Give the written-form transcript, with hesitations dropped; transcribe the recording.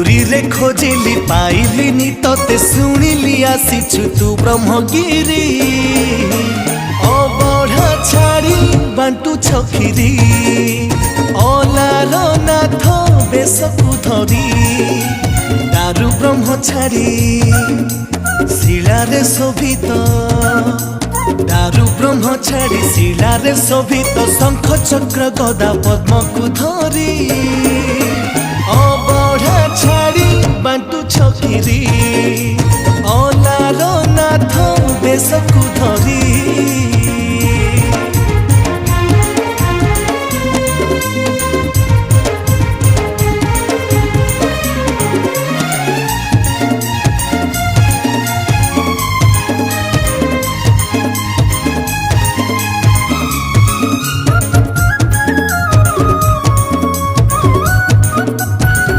पुरी रे खोजिली पाइलिनी तते शुणिली आसीछु तू ब्रह्मगिरी अबढ़ा छाड़ी बांटू छखिरी अलार नाथ बेसकु धरी दारु ब्रह्म छाड़ी शिलारे शोभित दारु ब्रह्म छाड़ी शिलारे शोभित शंख चक्र गदा पद्म को धरी अबढ़ा छाड़ी बांटू छखिरी।